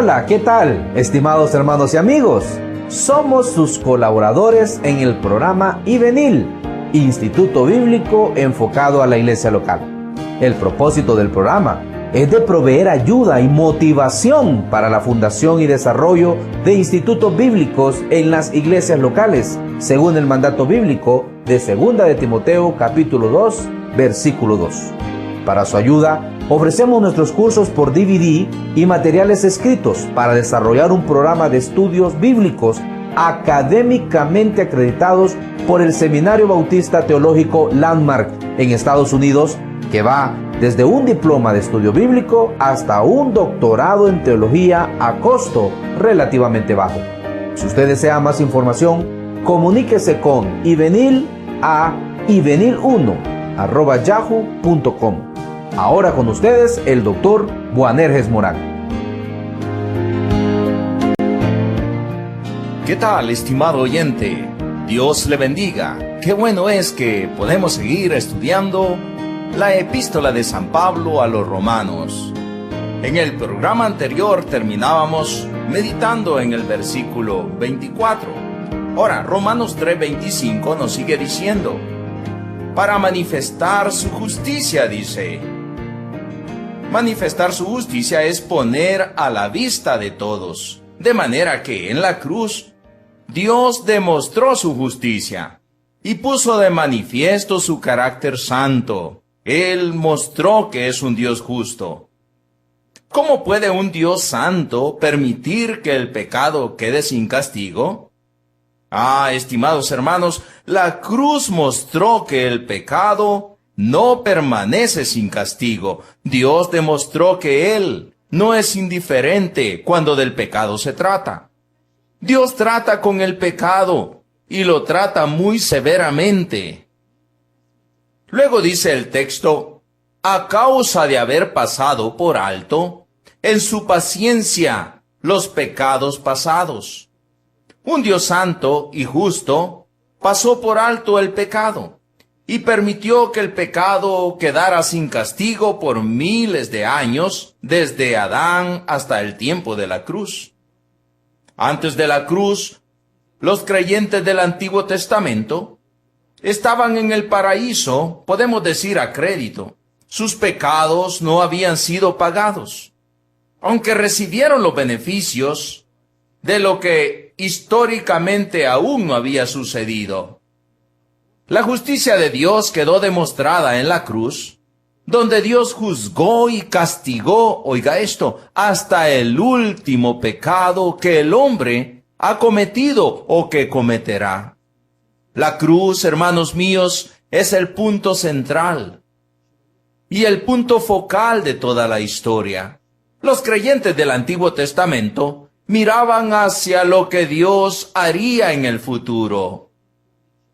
Hola, ¿qué tal, estimados hermanos y amigos? Somos sus colaboradores en el programa IBENIL, Instituto Bíblico enfocado a la iglesia local. El propósito del programa es de proveer ayuda y motivación para la fundación y desarrollo de institutos bíblicos en las iglesias locales, según el mandato bíblico de 2 de Timoteo capítulo 2, versículo 2. Para su ayuda, ofrecemos nuestros cursos por DVD y materiales escritos para desarrollar un programa de estudios bíblicos académicamente acreditados por el Seminario Bautista Teológico Landmark en Estados Unidos, que va desde un diploma de estudio bíblico hasta un doctorado en teología a costo relativamente bajo. Si usted desea más información, comuníquese con IBENIL a ibenil1@yahoo.com. Ahora con ustedes el doctor Boanerges Morán. ¿Qué tal, estimado oyente? Dios le bendiga. Qué bueno es que podemos seguir estudiando la epístola de San Pablo a los romanos. En el programa anterior terminábamos meditando en el versículo 24. Ahora, Romanos 3:25 nos sigue diciendo: para manifestar su justicia, dice. Manifestar su justicia es poner a la vista de todos, de manera que en la cruz Dios demostró su justicia y puso de manifiesto su carácter santo. Él mostró que es un Dios justo. ¿Cómo puede un Dios santo permitir que el pecado quede sin castigo? Estimados hermanos, la cruz mostró que el pecado no permanece sin castigo. Dios demostró que Él no es indiferente cuando del pecado se trata. Dios trata con el pecado y lo trata muy severamente. Luego dice el texto: a causa de haber pasado por alto, en su paciencia, los pecados pasados. Un Dios santo y justo pasó por alto el pecado y permitió que el pecado quedara sin castigo por miles de años, desde Adán hasta el tiempo de la cruz. Antes de la cruz, los creyentes del Antiguo Testamento estaban en el paraíso, podemos decir a crédito. Sus pecados no habían sido pagados, aunque recibieron los beneficios de lo que históricamente aún no había sucedido. La justicia de Dios quedó demostrada en la cruz, donde Dios juzgó y castigó, oiga esto, hasta el último pecado que el hombre ha cometido o que cometerá. La cruz, hermanos míos, es el punto central y el punto focal de toda la historia. Los creyentes del Antiguo Testamento miraban hacia lo que Dios haría en el futuro.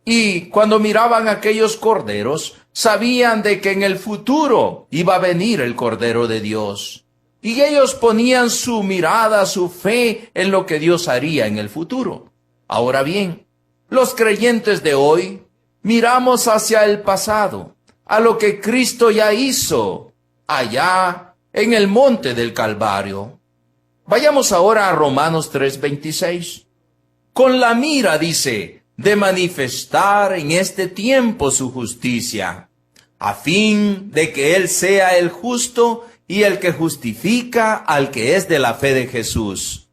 Y cuando miraban aquellos corderos, sabían de que en el futuro iba a venir el Cordero de Dios. Y ellos ponían su mirada, su fe en lo que Dios haría en el futuro. Ahora bien, los creyentes de hoy miramos hacia el pasado, a lo que Cristo ya hizo allá en el monte del Calvario. Vayamos ahora a Romanos 3:26. Con la mira, dice, de manifestar en este tiempo su justicia, a fin de que Él sea el justo y el que justifica al que es de la fe de Jesús.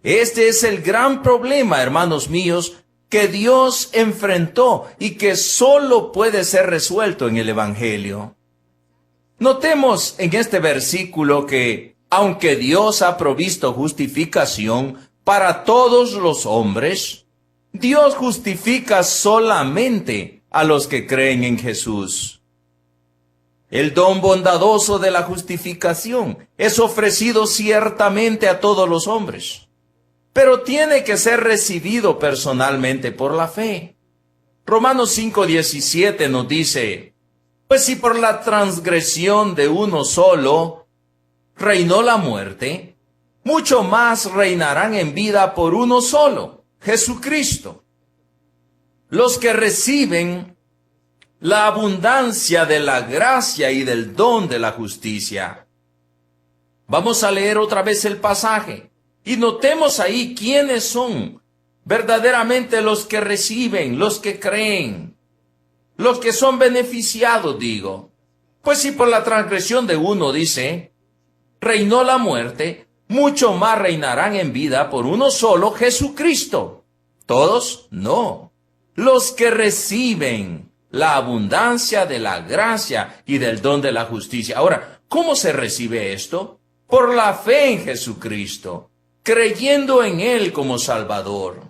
Este es el gran problema, hermanos míos, que Dios enfrentó y que solo puede ser resuelto en el Evangelio. Notemos en este versículo que, aunque Dios ha provisto justificación para todos los hombres, Dios justifica solamente a los que creen en Jesús. El don bondadoso de la justificación es ofrecido ciertamente a todos los hombres, pero tiene que ser recibido personalmente por la fe. Romanos 5:17 nos dice: pues si por la transgresión de uno solo reinó la muerte, mucho más reinarán en vida por uno solo, Jesucristo, los que reciben la abundancia de la gracia y del don de la justicia. Vamos a leer otra vez el pasaje y notemos ahí quiénes son verdaderamente los que reciben, los que creen, los que son beneficiados, digo. Pues si por la transgresión de uno, dice, reinó la muerte, mucho más reinarán en vida por uno solo, Jesucristo. ¿Todos? No. Los que reciben la abundancia de la gracia y del don de la justicia. Ahora, ¿cómo se recibe esto? Por la fe en Jesucristo, creyendo en Él como Salvador.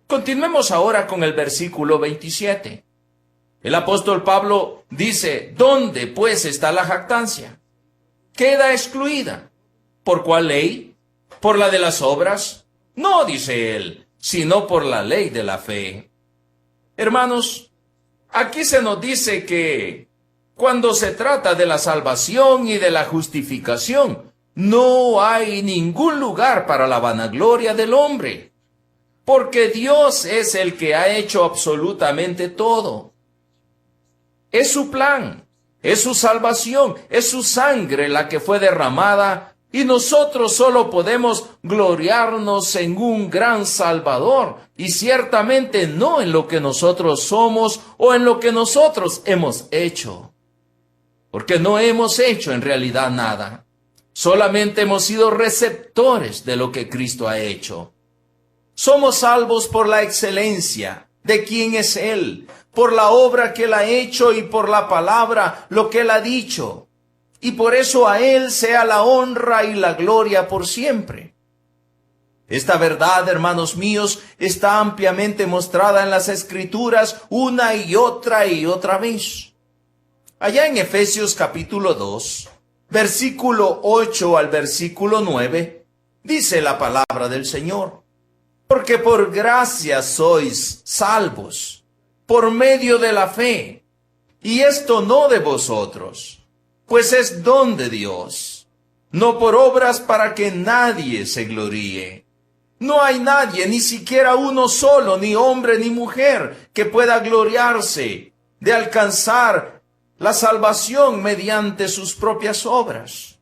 Continuemos ahora con el versículo 27. El apóstol Pablo dice, ¿dónde pues está la jactancia? Queda excluida. ¿Por cuál ley? ¿Por la de las obras? No, dice él, sino por la ley de la fe. Hermanos, aquí se nos dice que cuando se trata de la salvación y de la justificación, no hay ningún lugar para la vanagloria del hombre, porque Dios es el que ha hecho absolutamente todo. Es su plan, es su salvación, es su sangre la que fue derramada y nosotros solo podemos gloriarnos en un gran Salvador y ciertamente no en lo que nosotros somos o en lo que nosotros hemos hecho. Porque no hemos hecho en realidad nada. Solamente hemos sido receptores de lo que Cristo ha hecho. Somos salvos por la excelencia de quién es Él, por la obra que Él ha hecho y por la palabra, lo que Él ha dicho. Y por eso a Él sea la honra y la gloria por siempre. Esta verdad, hermanos míos, está ampliamente mostrada en las Escrituras una y otra vez. Allá en Efesios capítulo 2, versículo 8 al versículo 9, dice la palabra del Señor. Porque por gracia sois salvos, por medio de la fe, y esto no de vosotros, pues es don de Dios, no por obras para que nadie se gloríe. No hay nadie, ni siquiera uno solo, ni hombre ni mujer, que pueda gloriarse de alcanzar la salvación mediante sus propias obras.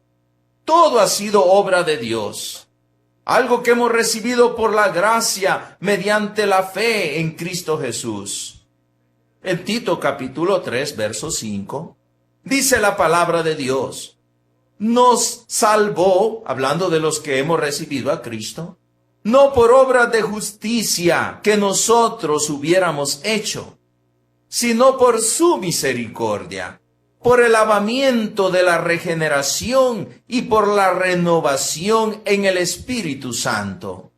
Todo ha sido obra de Dios, algo que hemos recibido por la gracia mediante la fe en Cristo Jesús. En Tito capítulo 3, verso 5, dice la palabra de Dios, nos salvó, hablando de los que hemos recibido a Cristo, no por obras de justicia que nosotros hubiéramos hecho, sino por su misericordia, por el lavamiento de la regeneración y por la renovación en el Espíritu Santo,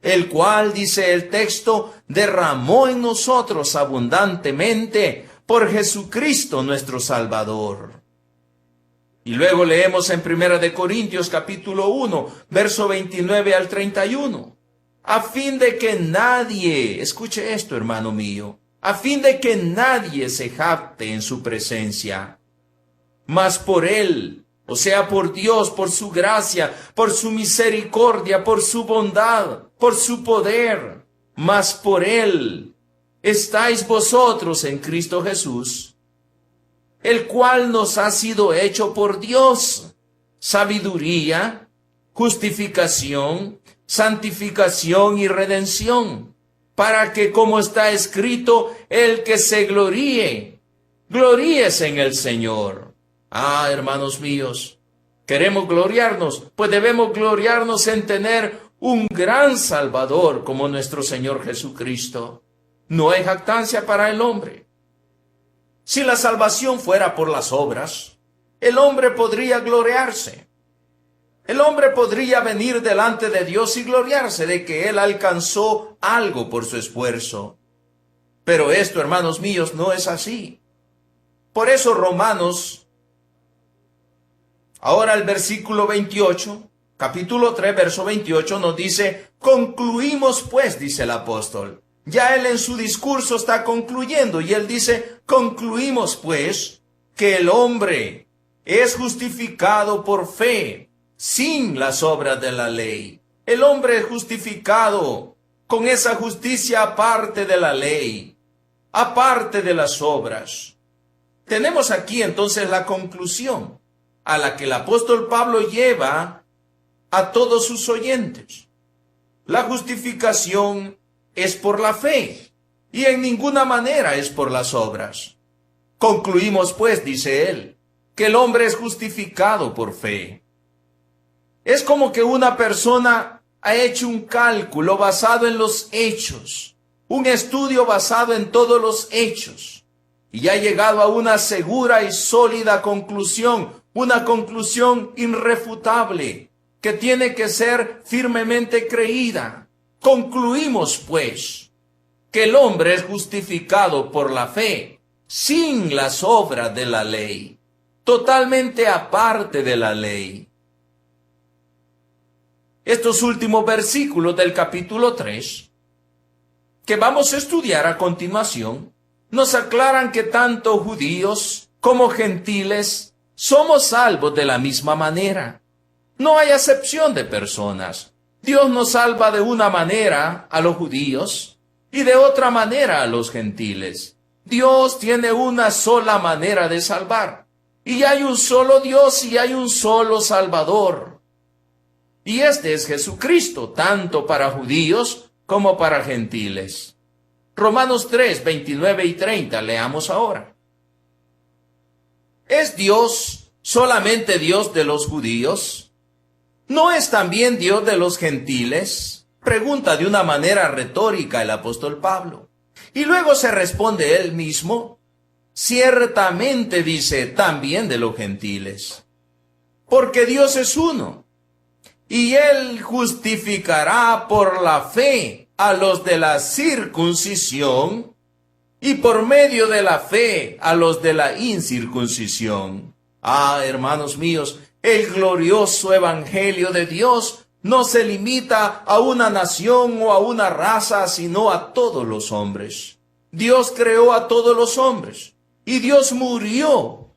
el cual, dice el texto, derramó en nosotros abundantemente por Jesucristo nuestro Salvador. Y luego leemos en 1 Corintios capítulo 1, verso 29 al 31, a fin de que nadie, escuche esto hermano mío, a fin de que nadie se jacte en su presencia, mas por Él, o sea, por Dios, por su gracia, por su misericordia, por su bondad, por su poder, mas por Él estáis vosotros en Cristo Jesús, el cual nos ha sido hecho por Dios, sabiduría, justificación, santificación y redención, para que, como está escrito, el que se gloríe, gloríese en el Señor. Ah, hermanos míos, ¿queremos gloriarnos? Pues debemos gloriarnos en tener un gran Salvador como nuestro Señor Jesucristo. No hay jactancia para el hombre. Si la salvación fuera por las obras, el hombre podría gloriarse. El hombre podría venir delante de Dios y gloriarse de que él alcanzó algo por su esfuerzo. Pero esto, hermanos míos, no es así. Por eso Romanos, ahora el versículo 28, capítulo 3, verso 28 nos dice, concluimos pues, dice el apóstol. Ya él en su discurso está concluyendo y él dice, concluimos pues que el hombre es justificado por fe, sin las obras de la ley. El hombre es justificado con esa justicia aparte de la ley, aparte de las obras. Tenemos aquí entonces la conclusión. a la que el apóstol Pablo lleva a todos sus oyentes. La justificación es por la fe y en ninguna manera es por las obras. Concluimos pues, dice él, que el hombre es justificado por fe. Es como que una persona ha hecho un cálculo basado en los hechos, un estudio basado en todos los hechos, y ha llegado a una segura y sólida conclusión, una conclusión irrefutable, que tiene que ser firmemente creída. Concluimos, pues, que el hombre es justificado por la fe, sin las obras de la ley, totalmente aparte de la ley. Estos últimos versículos del capítulo 3, que vamos a estudiar a continuación, nos aclaran que tanto judíos como gentiles somos salvos de la misma manera. No hay acepción de personas. Dios nos salva de una manera a los judíos y de otra manera a los gentiles. Dios tiene una sola manera de salvar. Y hay un solo Dios y hay un solo Salvador. Y este es Jesucristo, tanto para judíos como para gentiles. Romanos 3, 29 y 30, leamos ahora. ¿Es Dios solamente Dios de los judíos? ¿No es también Dios de los gentiles? Pregunta de una manera retórica el apóstol Pablo. Y luego se responde él mismo, ciertamente dice, también de los gentiles. Porque Dios es uno, y él justificará por la fe a los de la circuncisión, y por medio de la fe a los de la incircuncisión. Ah, hermanos míos, el glorioso evangelio de Dios no se limita a una nación o a una raza, sino a todos los hombres. Dios creó a todos los hombres y Dios murió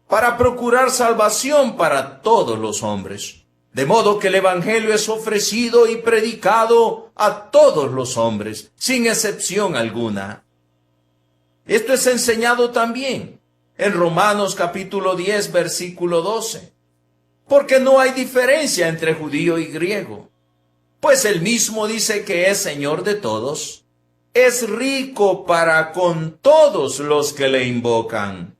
para procurar salvación para todos los hombres. De modo que el evangelio es ofrecido y predicado a todos los hombres, sin excepción alguna. Esto es enseñado también en Romanos capítulo 10, versículo 12. Porque no hay diferencia entre judío y griego, pues él mismo dice que es Señor de todos, es rico para con todos los que le invocan,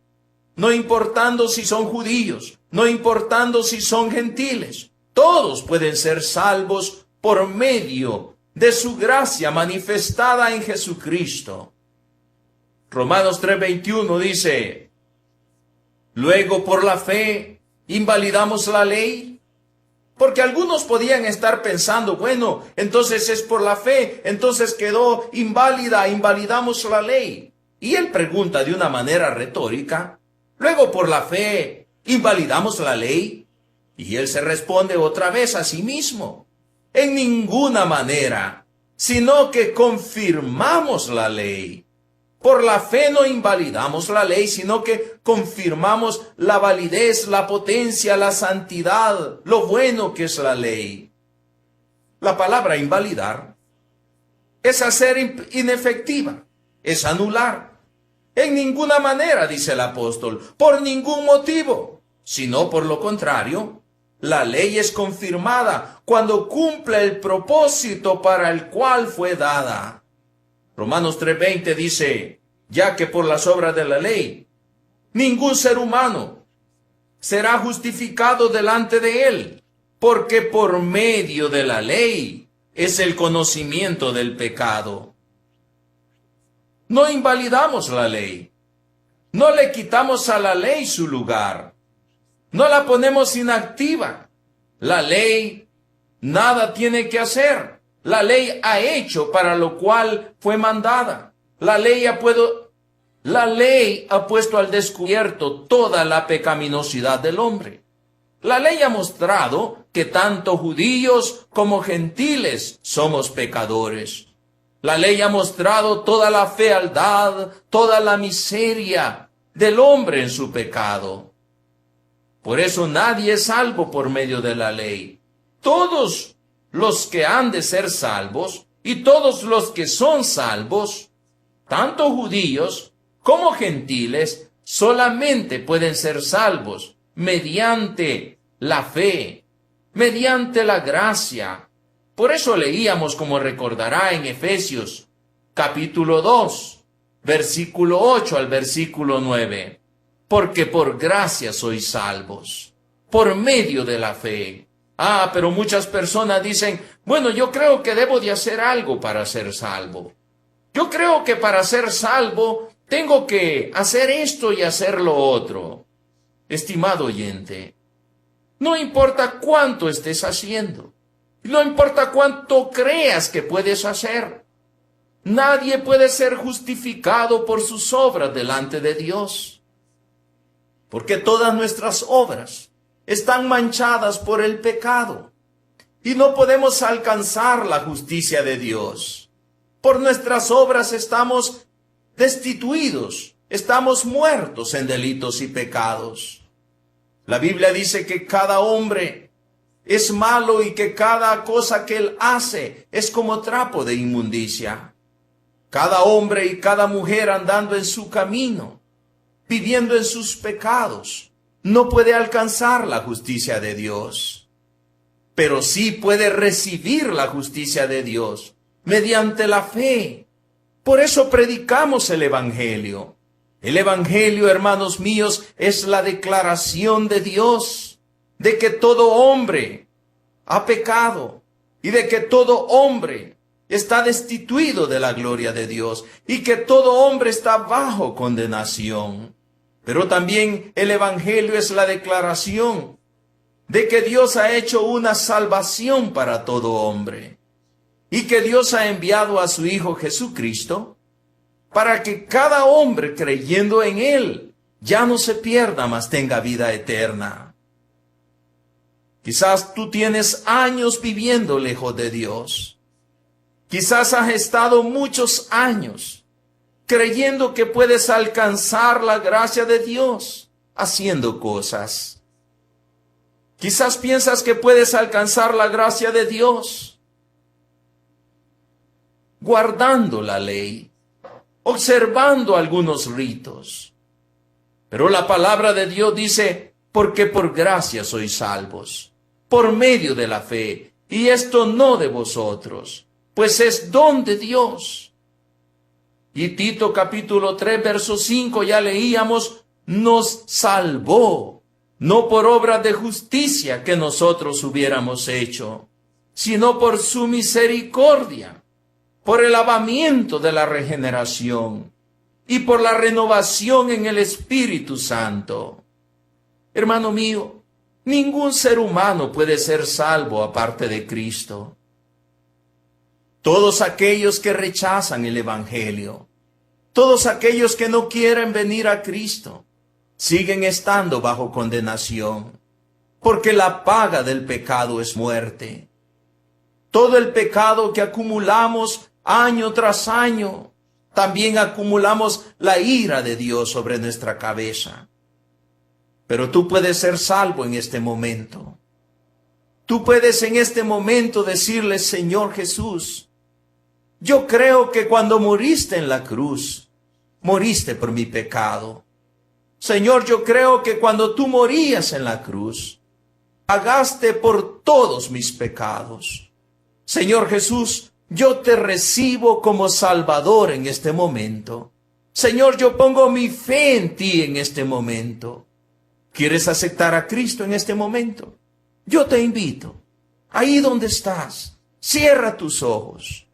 no importando si son judíos, no importando si son gentiles, todos pueden ser salvos por medio de su gracia manifestada en Jesucristo. Romanos 3:21 dice, luego por la fe ¿invalidamos la ley? Porque algunos podían estar pensando, bueno, entonces es por la fe, entonces quedó inválida, invalidamos la ley. Y él pregunta de una manera retórica, luego por la fe, ¿invalidamos la ley? Y él se responde otra vez a sí mismo, en ninguna manera, sino que confirmamos la ley. Por la fe no invalidamos la ley, sino que confirmamos la validez, la potencia, la santidad, lo bueno que es la ley. La palabra invalidar es hacer inefectiva, es anular. En ninguna manera, dice el apóstol, por ningún motivo, sino por lo contrario, la ley es confirmada cuando cumple el propósito para el cual fue dada. Romanos 3:20 dice, ya que por las obras de la ley, ningún ser humano será justificado delante de él, porque por medio de la ley es el conocimiento del pecado. No invalidamos la ley, no le quitamos a la ley su lugar, no la ponemos inactiva. La ley nada tiene que hacer. La ley ha hecho para lo cual fue mandada. La ley ha puesto al descubierto toda la pecaminosidad del hombre. La ley ha mostrado que tanto judíos como gentiles somos pecadores. La ley ha mostrado toda la fealdad, toda la miseria del hombre en su pecado. Por eso nadie es salvo por medio de la ley. Todos los que han de ser salvos y todos los que son salvos, tanto judíos como gentiles, solamente pueden ser salvos mediante la fe, mediante la gracia. Por eso leíamos, como recordará, en Efesios capítulo 2, versículo 8 al versículo 9. Porque por gracia sois salvos, por medio de la fe. Pero muchas personas dicen, bueno, yo creo que debo de hacer algo para ser salvo. Yo creo que para ser salvo tengo que hacer esto y hacer lo otro. Estimado oyente, no importa cuánto estés haciendo, no importa cuánto creas que puedes hacer, nadie puede ser justificado por sus obras delante de Dios. Porque todas nuestras obras están manchadas por el pecado y no podemos alcanzar la justicia de Dios. Por nuestras obras estamos destituidos, estamos muertos en delitos y pecados. La Biblia dice que cada hombre es malo y que cada cosa que él hace es como trapo de inmundicia. Cada hombre y cada mujer andando en su camino, viviendo en sus pecados, no puede alcanzar la justicia de Dios, pero sí puede recibir la justicia de Dios mediante la fe. Por eso predicamos el Evangelio. El Evangelio, hermanos míos, es la declaración de Dios de que todo hombre ha pecado y de que todo hombre está destituido de la gloria de Dios y que todo hombre está bajo condenación. Pero también el Evangelio es la declaración de que Dios ha hecho una salvación para todo hombre y que Dios ha enviado a su Hijo Jesucristo para que cada hombre creyendo en Él ya no se pierda, mas tenga vida eterna. Quizás tú tienes años viviendo lejos de Dios. Quizás has estado muchos años creyendo que puedes alcanzar la gracia de Dios haciendo cosas. Quizás piensas que puedes alcanzar la gracia de Dios guardando la ley, observando algunos ritos. Pero la palabra de Dios dice, porque por gracia sois salvos, por medio de la fe, y esto no de vosotros, pues es don de Dios. Y Tito capítulo 3, verso 5, ya leíamos, nos salvó, no por obras de justicia que nosotros hubiéramos hecho, sino por su misericordia, por el lavamiento de la regeneración y por la renovación en el Espíritu Santo. Hermano mío, ningún ser humano puede ser salvo aparte de Cristo. Todos aquellos que rechazan el Evangelio, todos aquellos que no quieren venir a Cristo, siguen estando bajo condenación, porque la paga del pecado es muerte. Todo el pecado que acumulamos año tras año, también acumulamos la ira de Dios sobre nuestra cabeza. Pero tú puedes ser salvo en este momento. Tú puedes en este momento decirle, Señor Jesús, yo creo que cuando moriste en la cruz, moriste por mi pecado. Señor, yo creo que cuando tú morías en la cruz, pagaste por todos mis pecados. Señor Jesús, yo te recibo como Salvador en este momento. Señor, yo pongo mi fe en ti en este momento. ¿Quieres aceptar a Cristo en este momento? Yo te invito, ahí donde estás, cierra tus ojos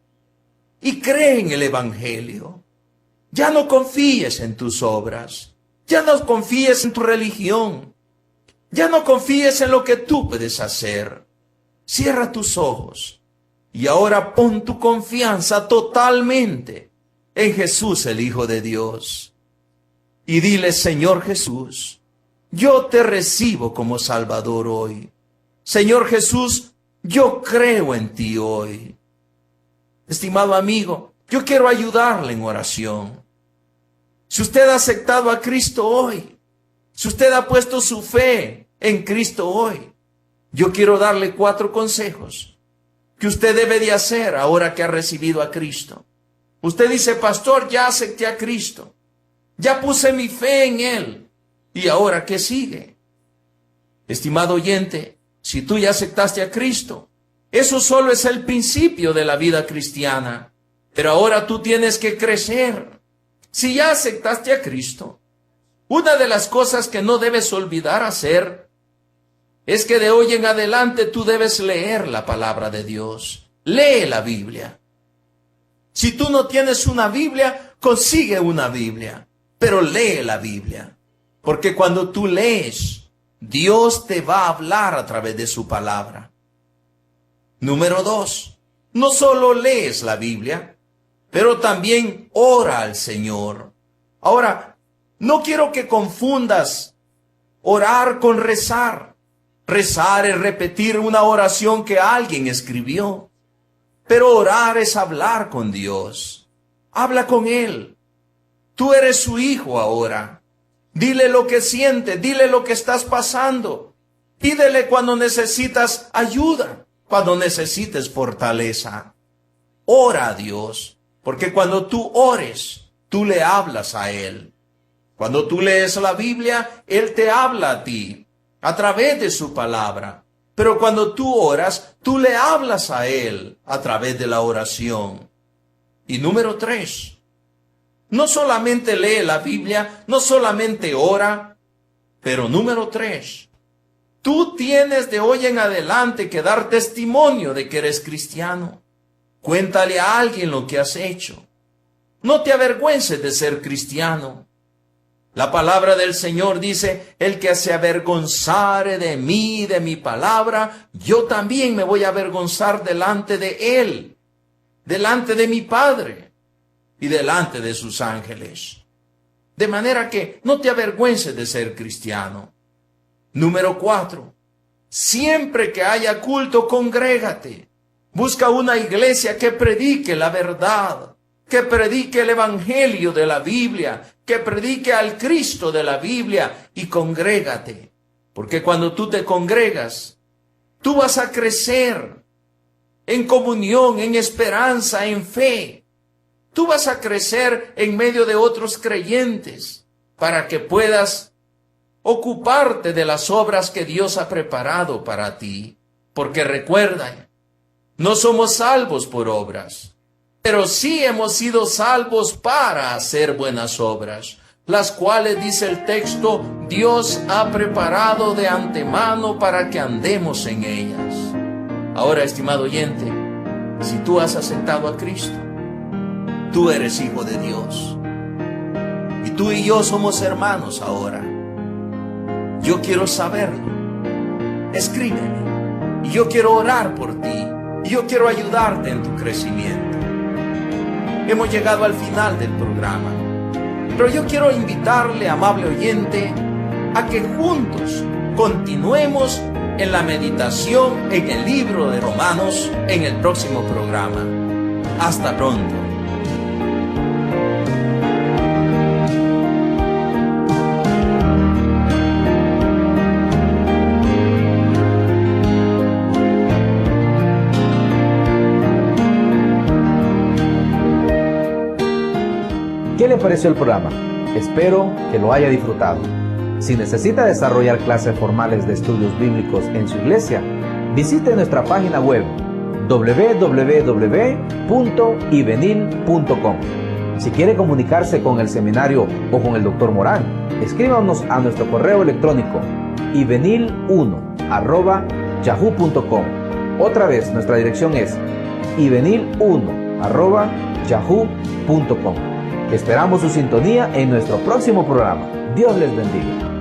y cree en el Evangelio. Ya no confíes en tus obras, ya no confíes en tu religión, ya no confíes en lo que tú puedes hacer. Cierra tus ojos. Y ahora pon tu confianza totalmente en Jesús, el Hijo de Dios. Y dile, Señor Jesús, yo te recibo como Salvador hoy. Señor Jesús, yo creo en ti hoy. Estimado amigo, yo quiero ayudarle en oración. Si usted ha aceptado a Cristo hoy, si usted ha puesto su fe en Cristo hoy, yo quiero darle 4 consejos que usted debe de hacer ahora que ha recibido a Cristo. Usted dice, pastor, ya acepté a Cristo, ya puse mi fe en Él, ¿y ahora qué sigue? Estimado oyente, si tú ya aceptaste a Cristo, eso solo es el principio de la vida cristiana. Pero ahora tú tienes que crecer. Si ya aceptaste a Cristo, una de las cosas que no debes olvidar hacer es que de hoy en adelante tú debes leer la palabra de Dios. Lee la Biblia. Si tú no tienes una Biblia, consigue una Biblia, pero lee la Biblia. Porque cuando tú lees, Dios te va a hablar a través de su palabra. Número 2, no solo lees la Biblia, pero también ora al Señor. Ahora, no quiero que confundas orar con rezar. Rezar es repetir una oración que alguien escribió. Pero orar es hablar con Dios. Habla con Él. Tú eres su hijo ahora. Dile lo que sientes, dile lo que estás pasando. Pídele cuando necesitas ayuda, cuando necesites fortaleza. Ora a Dios, porque cuando tú ores, tú le hablas a Él. Cuando tú lees la Biblia, Él te habla a ti, a través de su palabra. Pero cuando tú oras, tú le hablas a Él a través de la oración. Y número 3, no solamente lee la Biblia, no solamente ora, pero número 3, tú tienes de hoy en adelante que dar testimonio de que eres cristiano. Cuéntale a alguien lo que has hecho. No te avergüences de ser cristiano. La palabra del Señor dice, el que se avergonzare de mí, de mi palabra, yo también me voy a avergonzar delante de Él, delante de mi Padre y delante de sus ángeles. De manera que no te avergüences de ser cristiano. Número 4, siempre que haya culto, congrégate. Busca una iglesia que predique la verdad, que predique el evangelio de la Biblia, que predique al Cristo de la Biblia, y congrégate. Porque cuando tú te congregas, tú vas a crecer en comunión, en esperanza, en fe. Tú vas a crecer en medio de otros creyentes para que puedas ocuparte de las obras que Dios ha preparado para ti. Porque recuerda, no somos salvos por obras, pero sí hemos sido salvos para hacer buenas obras, las cuales, dice el texto, Dios ha preparado de antemano para que andemos en ellas. Ahora, estimado oyente, si tú has aceptado a Cristo, tú eres hijo de Dios. Y tú y yo somos hermanos ahora. Yo quiero saberlo. Escríbeme. Y yo quiero orar por ti. Y yo quiero ayudarte en tu crecimiento. Hemos llegado al final del programa. Pero yo quiero invitarle, amable oyente, a que juntos continuemos en la meditación en el libro de Romanos en el próximo programa. Hasta pronto. ¿Qué le pareció el programa? Espero que lo haya disfrutado. Si necesita desarrollar clases formales de estudios bíblicos en su iglesia, visite nuestra página web www.ivenil.com. Si quiere comunicarse con el seminario o con el Dr. Morán, escríbanos a nuestro correo electrónico ivenil1@yahoo.com. Otra vez, nuestra dirección es ivenil1@yahoo.com. Esperamos su sintonía en nuestro próximo programa. Dios les bendiga.